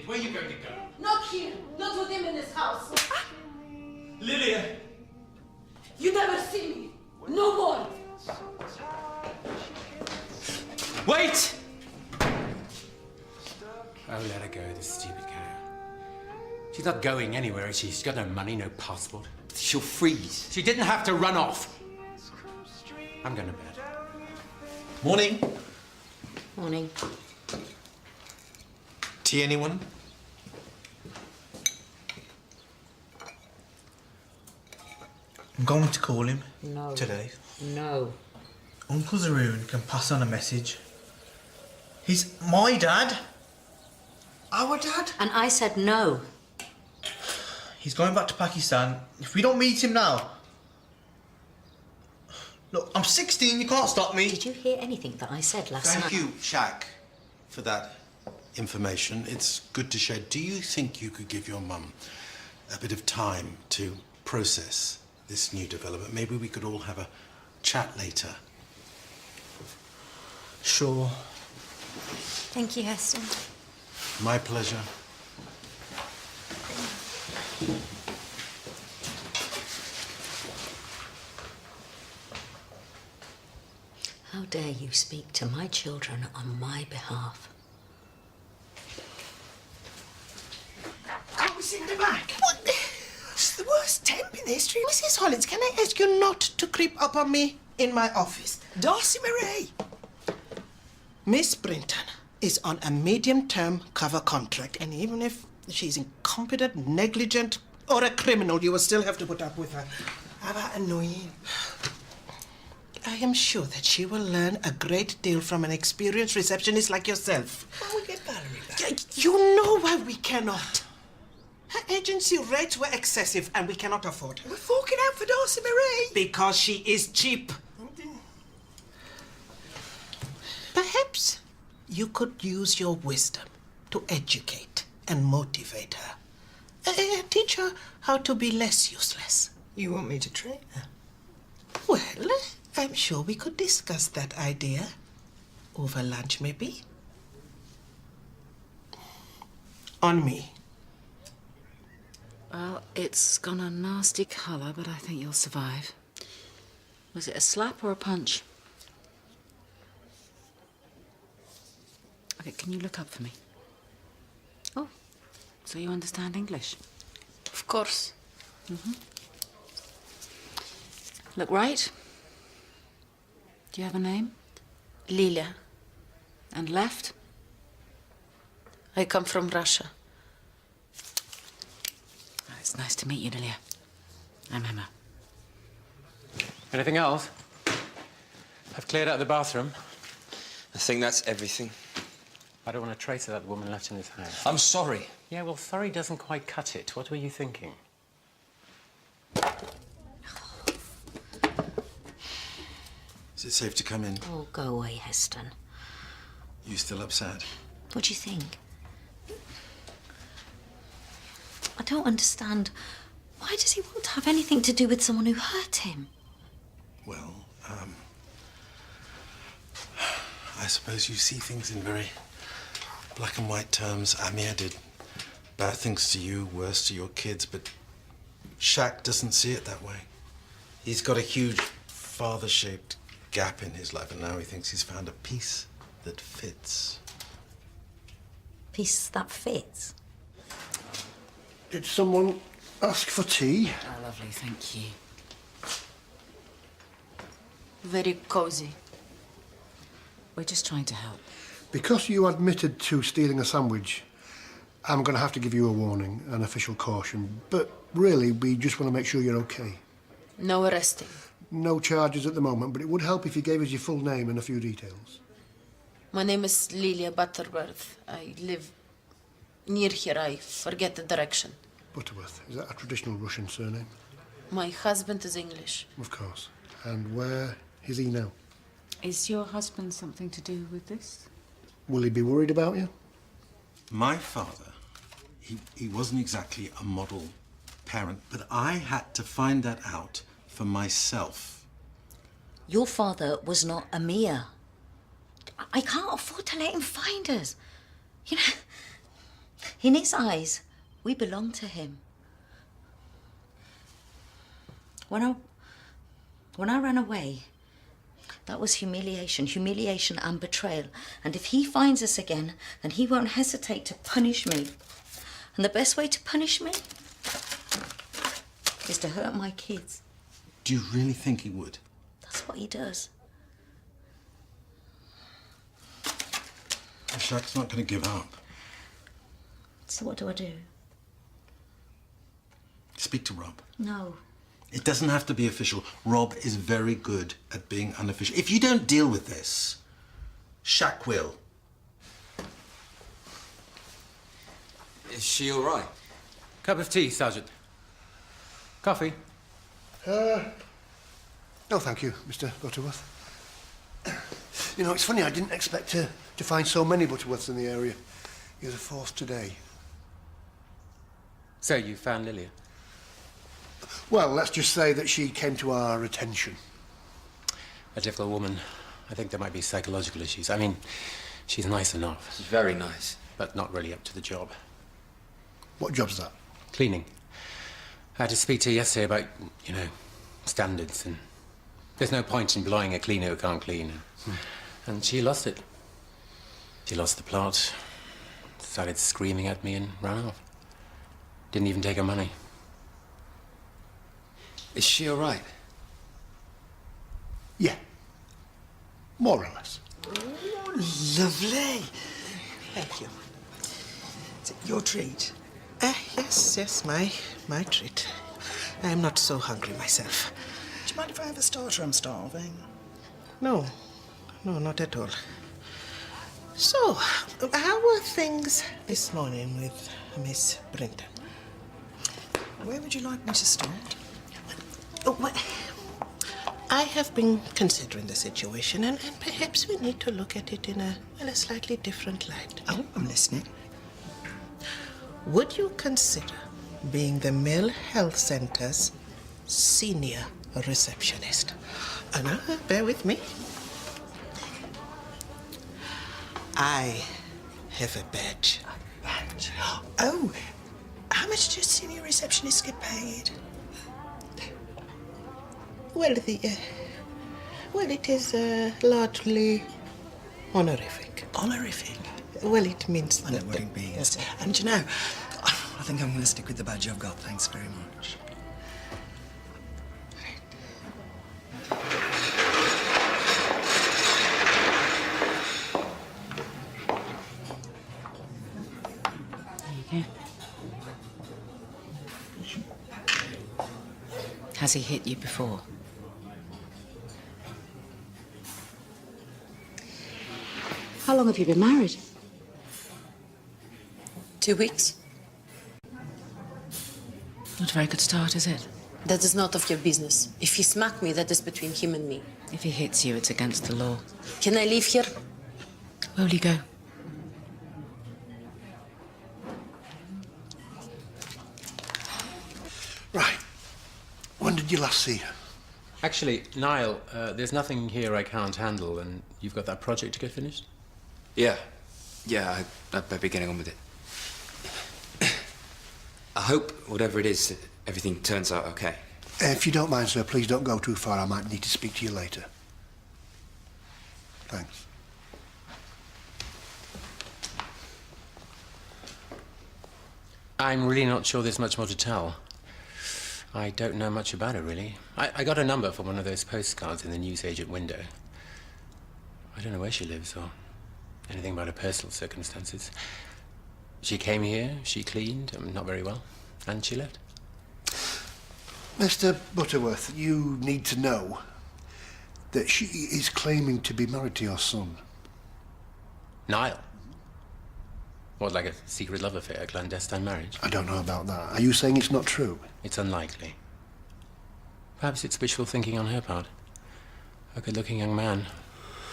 Where are you going to go? Not here. Not with him in this house. Lilia! You never see me. No more. Wait! Oh, let her go, this stupid cow. She's not going anywhere, is she? She's got no money, no passport. She'll freeze. She didn't have to run off. I'm going to bed. Morning. Morning. Tea, anyone? I'm going to call him. No. Today. No. Uncle Zaroon can pass on a message. He's my dad. Our dad. And I said no. He's going back to Pakistan. If we don't meet him now... Look, I'm 16, you can't stop me. Did you hear anything that I said last night? Thank you, Shaq, for that information. It's good to share. Do you think you could give your mum a bit of time to process this new development? Maybe we could all have a chat later. Sure. Thank you, Heston. My pleasure. How dare you speak to my children on my behalf? I was in the back. What? It's the worst temp in history. Mrs. Hollins, can I ask you not to creep up on me in my office? Darcy Marie. Miss Brinton is on a medium-term cover contract, and even if she's incompetent, negligent, or a criminal, you will still have to put up with her. How about annoying? I am sure that she will learn a great deal from an experienced receptionist like yourself. Why we get Valerie back? You know why we cannot. Her agency rates were excessive and we cannot afford her. We're forking out for Darcy Marie. Because she is cheap. Perhaps you could use your wisdom to educate and motivate her. Teach her how to be less useless. You want me to train her? Well, I'm sure we could discuss that idea. Over lunch, maybe? On me. Well, it's gone a nasty colour, but I think you'll survive. Was it a slap or a punch? Okay, can you look up for me? Oh, so you understand English? Of course. Look right. Do you have a name? Lilia. And left? I come from Russia. Oh, it's nice to meet you, Lilia. I'm Emma. Anything else? I've cleared out the bathroom. I think that's everything. I don't want a trace of that woman left in this house. I'm sorry. Yeah, well, sorry doesn't quite cut it. What were you thinking? Is it safe to come in? Oh, go away, Heston. You still upset? What do you think? I don't understand. Why does he want to have anything to do with someone who hurt him? Well, I suppose you see things in very black and white terms. Amir did bad things to you, worse to your kids, but Shaq doesn't see it that way. He's got a huge father-shaped gap in his life, and now he thinks he's found a piece that fits. Piece that fits? Did someone ask for tea? Oh, lovely, thank you. Very cozy. We're just trying to help. Because you admitted to stealing a sandwich, I'm going to have to give you a warning, an official caution. But really, we just want to make sure you're okay. No arresting. No charges at the moment, but it would help if you gave us your full name and a few details. My name is Lilia Butterworth. I live near here. I forget the direction. Butterworth, is that a traditional Russian surname? My husband is English. Of course. And where is he now? Is your husband something to do with this? Will he be worried about you? My father, he wasn't exactly a model parent, but I had to find that out for myself. Your father was not Amir. I can't afford to let him find us. You know, In his eyes, we belong to him. When I ran away, that was humiliation and betrayal. And if he finds us again, then he won't hesitate to punish me. And the best way to punish me is to hurt my kids. Do you really think he would? That's what he does. Shaq's not going to give up. So what do I do? Speak to Rob. No. It doesn't have to be official. Rob is very good at being unofficial. If you don't deal with this, Shaq will. Is she all right? Cup of tea, Sergeant. Coffee? No, thank you, Mr. Butterworth. You know, it's funny, I didn't expect to find so many Butterworths in the area. You're the fourth today. So you found Lilia? Well, let's just say that she came to our attention. A difficult woman. I think there might be psychological issues. I mean, she's nice enough. She's very nice. But not really up to the job. What job's that? Cleaning. I had to speak to her yesterday about, you know, standards, and there's no point in employing a cleaner who can't clean. And she lost it. She lost the plot, started screaming at me and ran off. Didn't even take her money. Is she all right? Yeah. More or less. Oh, lovely. Thank you. Is it your treat? Yes, my treat. I'm not so hungry myself. Do you mind if I have a starter? I'm starving. No, not at all. So, how were things this morning with Miss Brinton? Where would you like me to start? Oh, well, I have been considering the situation, and perhaps we need to look at it in a slightly different light. Oh, I'm listening. Would you consider being the Mill Health Centre's senior receptionist? Now, bear with me. I have a badge. A badge? Oh, how much do senior receptionists get paid? Well, it is largely honorific. Honorific? Well, it means I know what it means. And you know, I think I'm going to stick with the badge I've got. Thanks very much. There you go. Has he hit you before? How long have you been married? 2 weeks. Not a very good start, is it? That is not of your business. If he smacked me, that is between him and me. If he hits you, it's against the law. Can I leave here? Where will you go? Right. When did you last see her? Actually, Niall, there's nothing here I can't handle, and you've got that project to get finished? Yeah, I'd better be getting on with it. I hope, whatever it is, everything turns out okay. If you don't mind, sir, please don't go too far. I might need to speak to you later. Thanks. I'm really not sure there's much more to tell. I don't know much about her, really. I got a number from one of those postcards in the newsagent window. I don't know where she lives or anything about her personal circumstances. She came here, she cleaned, not very well, and she left. Mr. Butterworth, you need to know that she is claiming to be married to your son. Niall? What, like a secret love affair, a clandestine marriage? I don't know about that. Are you saying it's not true? It's unlikely. Perhaps it's wishful thinking on her part. A good-looking young man,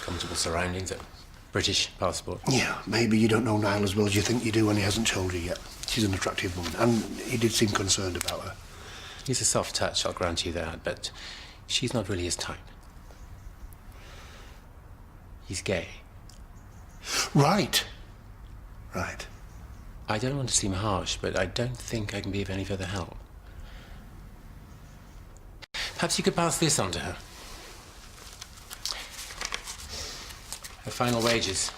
comfortable surroundings, a British passport. Yeah, maybe you don't know Niall as well as you think you do and he hasn't told you yet. She's an attractive woman, and he did seem concerned about her. He's a soft touch, I'll grant you that, but she's not really his type. He's gay. Right. Right. I don't want to seem harsh, but I don't think I can be of any further help. Perhaps you could pass this on to her. Her final wages.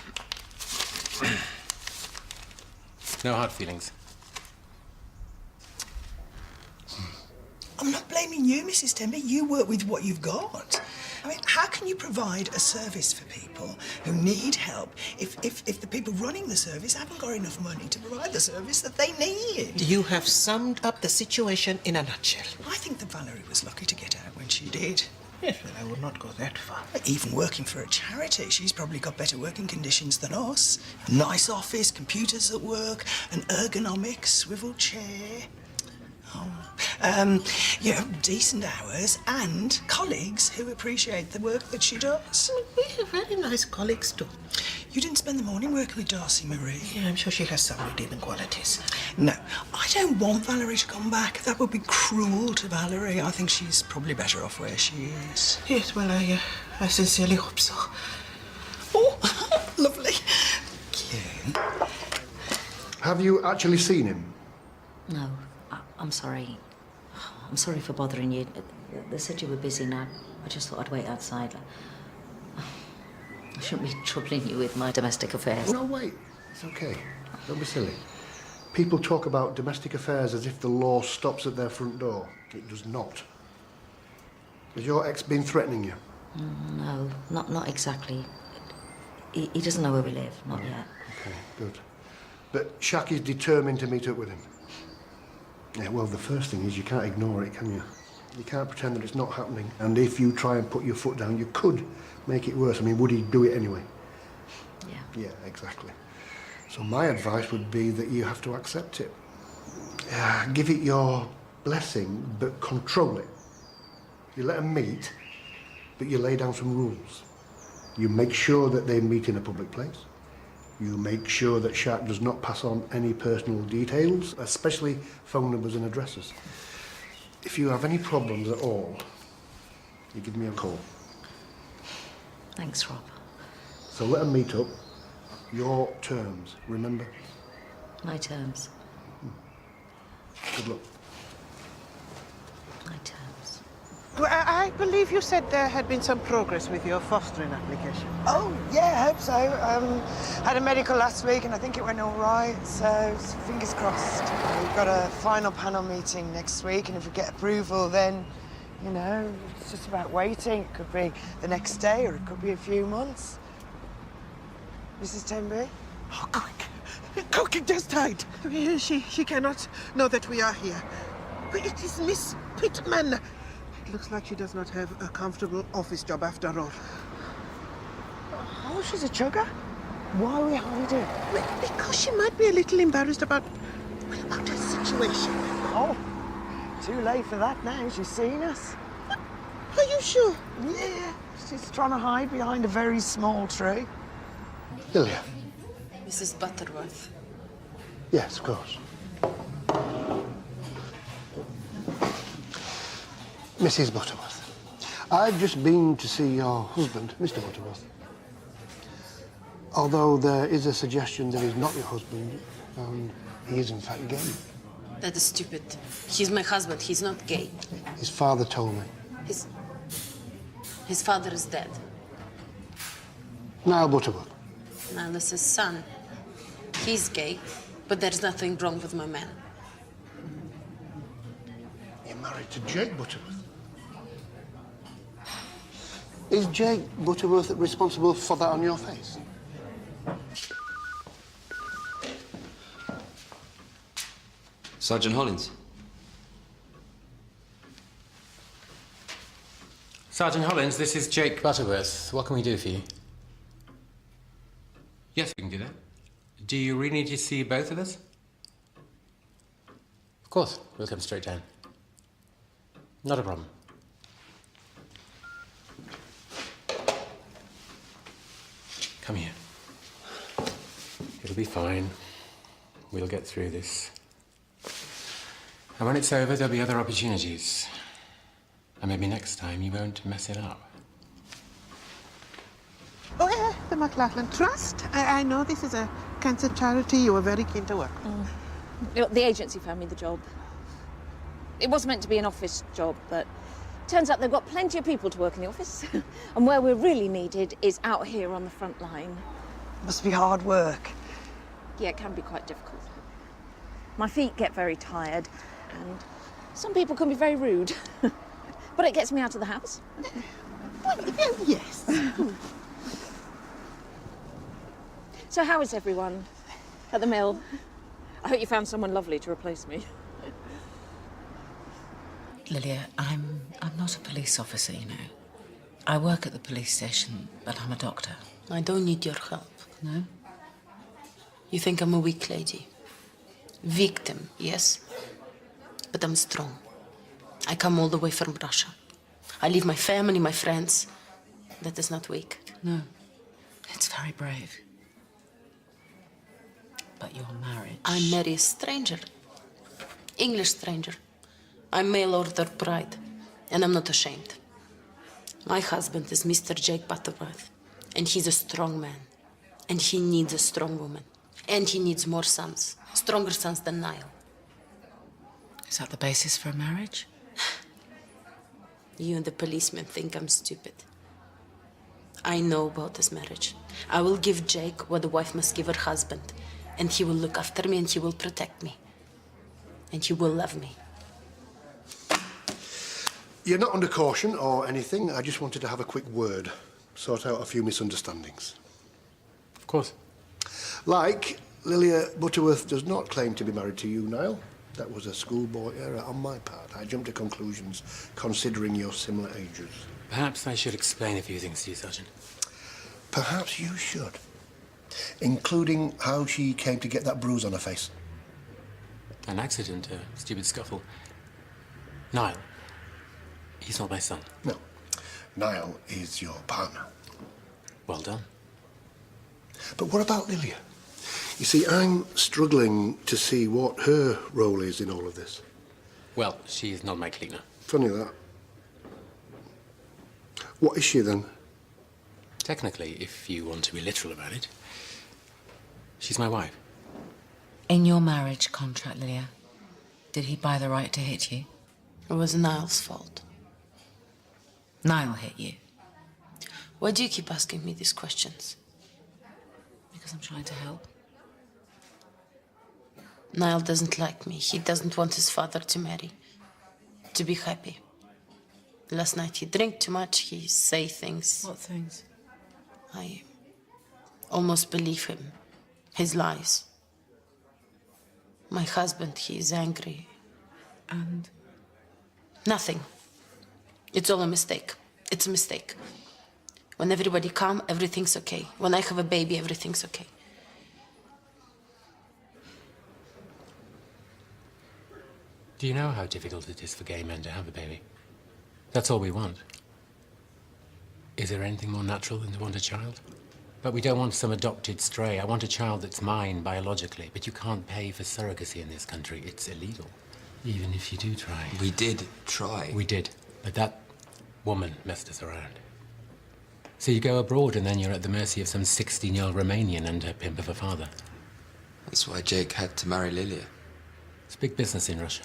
No hard feelings. I'm not blaming you, Mrs. Temby. You work with what you've got. I mean, how can you provide a service for people who need help if the people running the service haven't got enough money to provide the service that they need? You have summed up the situation in a nutshell. I think that Valerie was lucky to get out when she did. Yes, well, I would not go that far. Even working for a charity, she's probably got better working conditions than us. A nice office, computers at work, an ergonomic swivel chair. Decent hours and colleagues who appreciate the work that she does. We have very nice colleagues too. You didn't spend the morning working with Darcy Marie? Yeah, I'm sure she has some redeeming qualities. No, I don't want Valerie to come back. That would be cruel to Valerie. I think she's probably better off where she is. Yes, well, I sincerely hope so. Oh, lovely. Thank you. Have you actually seen him? No, I'm sorry. I'm sorry for bothering you. They said you were busy now. I just thought I'd wait outside. I shouldn't be troubling you with my domestic affairs. No, wait. It's okay. Don't be silly. People talk about domestic affairs as if the law stops at their front door. It does not. Has your ex been threatening you? No, not exactly. He doesn't know where we live, not yet. Okay, good. But Shaq is determined to meet up with him. Yeah, well, the first thing is you can't ignore it, can you? You can't pretend that it's not happening. And if you try and put your foot down, you could make it worse. I mean, would he do it anyway? Yeah. Yeah, exactly. So my advice would be that you have to accept it. Give it your blessing, but control it. You let them meet, but you lay down some rules. You make sure that they meet in a public place. You make sure that Shaq does not pass on any personal details, especially phone numbers and addresses. If you have any problems at all, you give me a call. Thanks, Rob. So let them meet up. Your terms, remember? My terms. Good luck. My terms. Well, I believe you said there had been some progress with your fostering application. Oh, yeah, I hope so. Had a medical last week and I think it went all right, so fingers crossed. We've got a final panel meeting next week, and if we get approval, then, you know, it's just about waiting. It could be the next day or it could be a few months. Mrs. Tenby? Oh, quick! Quick, just hide! She cannot know that we are here. But it is Miss Pittman. It looks like she does not have a comfortable office job after all. Oh, she's a chugger? Why are we hiding? Well, because she might be a little embarrassed about her situation. Oh, too late for that now. She's seen us. Are you sure? Yeah, she's trying to hide behind a very small tree. Lilia? Mrs. Butterworth. Yes, of course. Mrs. Butterworth, I've just been to see your husband, Mr. Butterworth. Although there is a suggestion that he's not your husband, and he is in fact gay. That is stupid. He's my husband. He's not gay. His father told me. His father is dead. Niall Butterworth. Niall is his son. He's gay, but there's nothing wrong with my man. You're married to Jake Butterworth. Is Jake Butterworth responsible for that on your face? Sergeant Hollins. Sergeant Hollins, this is Jake Butterworth. What can we do for you? Yes, we can do that. Do you really need to see both of us? Of course, we'll come straight down. Not a problem. Come here. It'll be fine. We'll get through this. And when it's over, there'll be other opportunities. And maybe next time you won't mess it up. Oh, yeah, the McLaughlin Trust. I know this is a cancer charity you were very keen to work with. The agency found me the job. It was meant to be an office job, but turns out they've got plenty of people to work in the office. And where we're really needed is out here on the front line. Must be hard work. Yeah, it can be quite difficult. My feet get very tired, and some people can be very rude. But it gets me out of the house. Well, yes. So how is everyone at the mill? I hope you found someone lovely to replace me. Lilia, I'm not a police officer, you know. I work at the police station, but I'm a doctor. I don't need your help. No? You think I'm a weak lady? Victim, yes. But I'm strong. I come all the way from Russia. I leave my family, my friends. That is not weak. No. It's very brave. But your marriage... I marry a stranger. English stranger. I'm mail-order bride. And I'm not ashamed. My husband is Mr. Jake Butterworth. And he's a strong man. And he needs a strong woman. And he needs more sons. Stronger sons than Niall. Is that the basis for a marriage? You and the policeman think I'm stupid. I know about this marriage. I will give Jake what a wife must give her husband. And he will look after me and he will protect me. And he will love me. You're not under caution or anything. I just wanted to have a quick word. Sort out a few misunderstandings. Of course. Like, Lilia Butterworth does not claim to be married to you, Niall. That was a schoolboy error on my part. I jumped to conclusions considering your similar ages. Perhaps I should explain a few things to you, Sergeant. Perhaps you should. Including how she came to get that bruise on her face. An accident, a stupid scuffle. Niall. He's not my son. No. Niall is your partner. Well done. But what about Lilia? You see, I'm struggling to see what her role is in all of this. Well, she's not my cleaner. Funny that. What is she then? Technically, if you want to be literal about it, she's my wife. In your marriage contract, Lilia, did he buy the right to hit you? It was Niall's fault. Niall hit you? Why do you keep asking me these questions? Because I'm trying to help. Niall doesn't like me. He doesn't want his father to marry. To be happy. Last night he drank too much, he say things. What things? I almost believe him. His lies. My husband, he is angry. And? Nothing. It's all a mistake. It's a mistake. When everybody come, everything's okay. When I have a baby, everything's okay. Do you know how difficult it is for gay men to have a baby? That's all we want. Is there anything more natural than to want a child? But we don't want some adopted stray. I want a child that's mine biologically. But you can't pay for surrogacy in this country. It's illegal. Even if you do try. We did try. We did. But that woman messed us around. So you go abroad and then you're at the mercy of some 16-year-old Romanian and her pimp of a father. That's why Jake had to marry Lilia. It's big business in Russia.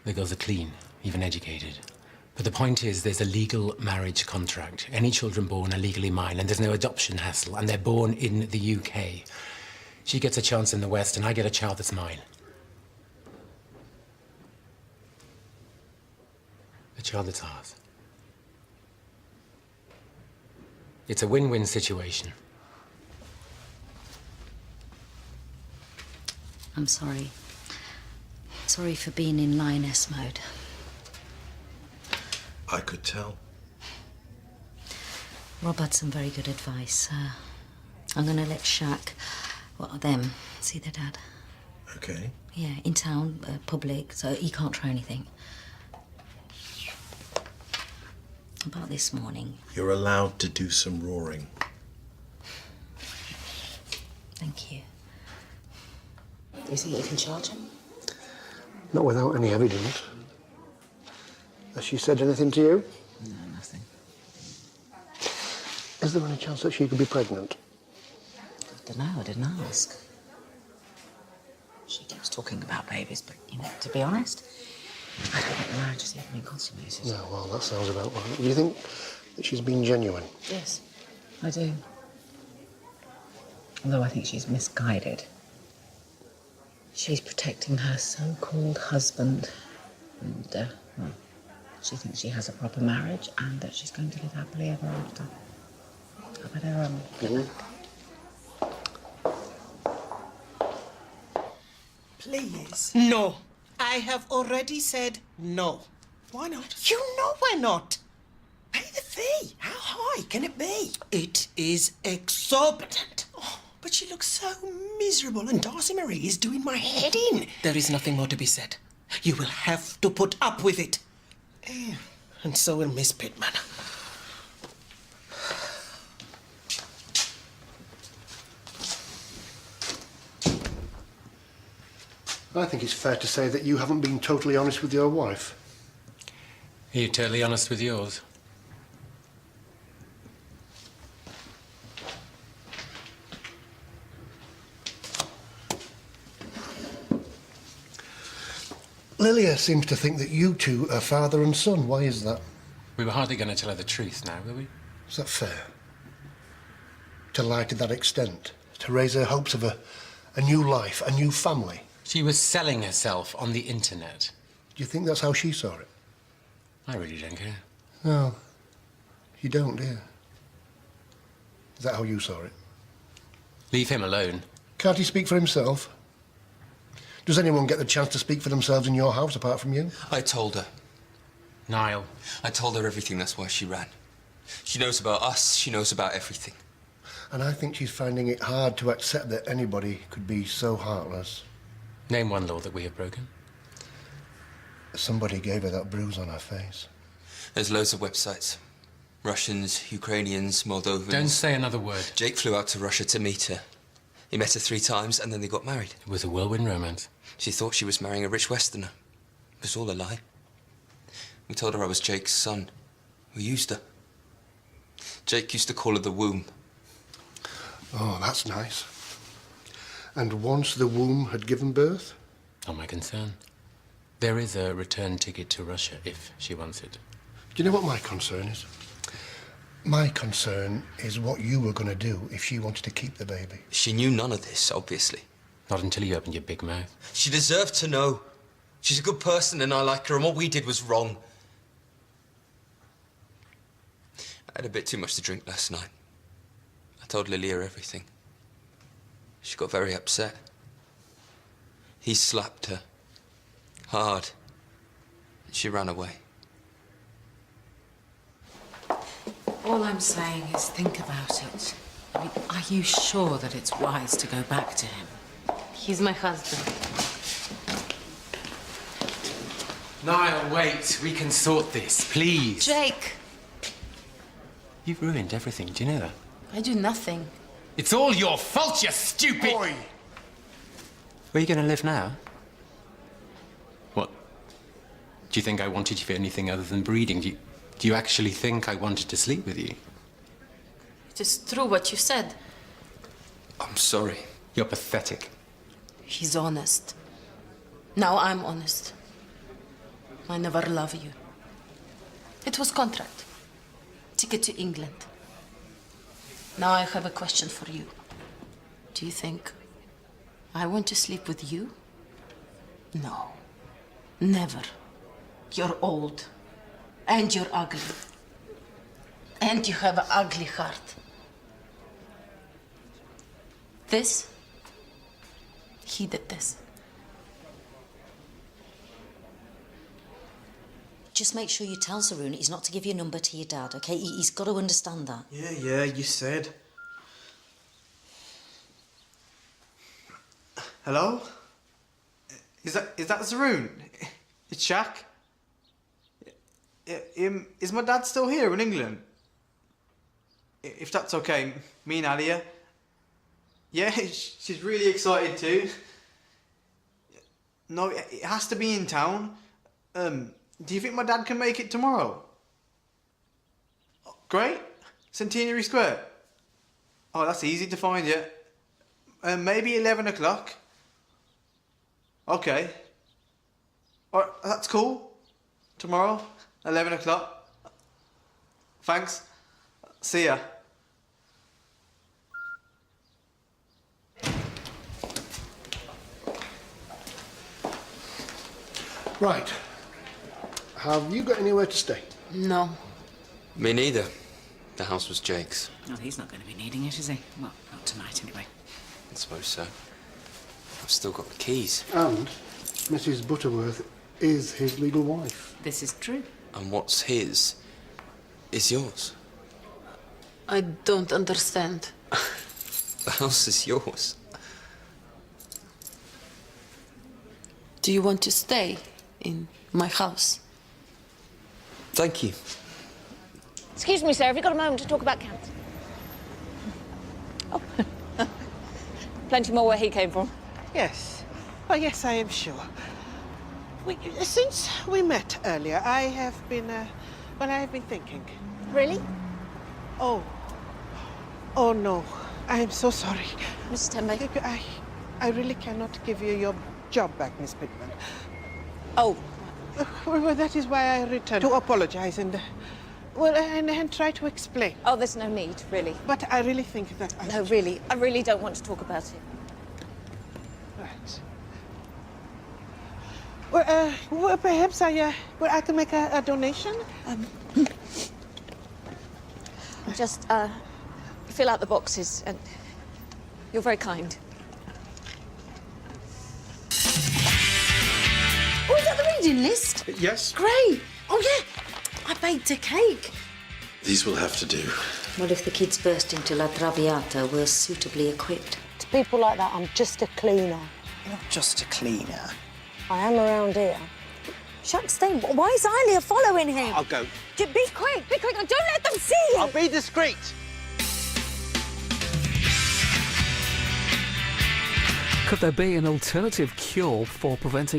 The girls are clean, even educated. But the point is, there's a legal marriage contract. Any children born are legally mine, and there's no adoption hassle, and they're born in the UK. She gets a chance in the West, and I get a child that's mine. A child that's ours. It's a win-win situation. I'm sorry. Sorry for being in lioness mode. I could tell. Rob had some very good advice. I'm going to let Shaq, see their dad. Okay. Yeah, in town, public, so he can't try anything. About this morning. You're allowed to do some roaring. Thank you. You think you can charge him? Not without any evidence. Has she said anything to you? No, nothing. Is there any chance that she could be pregnant? I don't know, I didn't ask. She keeps talking about babies, but, you know, to be honest, I don't think the marriage has even been consummated. No, well, that sounds about right. Do you think that she's been genuine? Yes, I do. Although I think she's misguided. She's protecting her so-called husband. And, well, she thinks she has a proper marriage and that she's going to live happily ever after. I better, Please. No. I have already said no. Why not? You know why not. Pay the fee. How high can it be? It is exorbitant. Oh, but she looks so miserable and Darcy Marie is doing my head in. There is nothing more to be said. You will have to put up with it. And so will Miss Pittman. I think it's fair to say that you haven't been totally honest with your wife. Are you totally honest with yours? Lilia seems to think that you two are father and son. Why is that? We were hardly going to tell her the truth now, were we? Is that fair? To lie to that extent? To raise her hopes of a new life, a new family? She was selling herself on the internet. Do you think that's how she saw it? I really don't care. No. You don't, do you? Is that how you saw it? Leave him alone. Can't he speak for himself? Does anyone get the chance to speak for themselves in your house apart from you? I told her. Niall. I told her everything, that's why she ran. She knows about us, she knows about everything. And I think she's finding it hard to accept that anybody could be so heartless. Name one law that we have broken. Somebody gave her that bruise on her face. There's loads of websites. Russians, Ukrainians, Moldovans. Don't say another word. Jake flew out to Russia to meet her. He met her 3 times and then they got married. It was a whirlwind romance. She thought she was marrying a rich Westerner. It was all a lie. We told her I was Jake's son. We used her. Jake used to call her the womb. Oh, that's nice. And once the womb had given birth? Not my concern. There is a return ticket to Russia if she wants it. Do you know what my concern is? My concern is what you were going to do if she wanted to keep the baby. She knew none of this, obviously. Not until you opened your big mouth. She deserved to know. She's a good person and I like her, and what we did was wrong. I had a bit too much to drink last night. I told Lilia everything. She got very upset. He slapped her. Hard. And she ran away. all I'm saying is think about it. I mean, are you sure that it's wise to go back to him? He's my husband. Niall, wait. We can sort this, please. Jake! You've ruined everything. Do you know that? I do nothing. It's all your fault, you stupid... Boy! Where are you going to live now? What? Do you think I wanted you for anything other than breeding? Do you actually think I wanted to sleep with you? It is true what you said. I'm sorry. You're pathetic. He's honest. Now I'm honest. I never love you. It was contract. Ticket to England. Now I have a question for you. Do you think I want to sleep with you? No. Never. You're old. And you're ugly. And you have an ugly heart. This? He did this. Just make sure you tell Zaroon he's not to give your number to your dad, okay? He's got to understand that. Yeah, you said. Hello? Is that Zaroon? It's Shaq? Is my dad still here in England? If that's okay, me and Alia. Yeah, she's really excited too. No, it has to be in town. Do you think my dad can make it tomorrow? Great. Centenary Square. Oh, that's easy to find, yeah. Maybe 11 o'clock. Okay. Alright, that's cool. Tomorrow, 11 o'clock. Thanks. See ya. Right. Have you got anywhere to stay? No. Me neither. The house was Jake's. Oh, he's not going to be needing it, is he? Well, not tonight, anyway. I suppose so. I've still got the keys. And Mrs. Butterworth is his legal wife. This is true. And what's his is yours. I don't understand. The house is yours. Do you want to stay in my house? Thank you. Excuse me, sir, have you got a moment to talk about cats? Oh. Plenty more where he came from. Yes. Oh, yes, I am sure. Since we met earlier, I have been thinking. Really? Oh. Oh, no. I am so sorry. Mrs. Tembe? I really cannot give you your job back, Miss Pittman. Oh. Well, that is why I returned to apologize and try to explain. Oh, there's no need, really. But I really think that No, really. I really don't want to talk about it. Right. Well, perhaps I can make a donation. Just fill out the boxes, and you're very kind. Oh, is that the reading list? Yes? Great. Oh, yeah. I baked a cake. These will have to do. What if the kids burst into La Traviata were suitably equipped? To people like that, I'm just a cleaner. You're not just a cleaner. I am around here. Shucks, Dane, why is Alia following him? I'll go. Be quick, don't let them see you! I'll be discreet. Could there be an alternative cure for preventing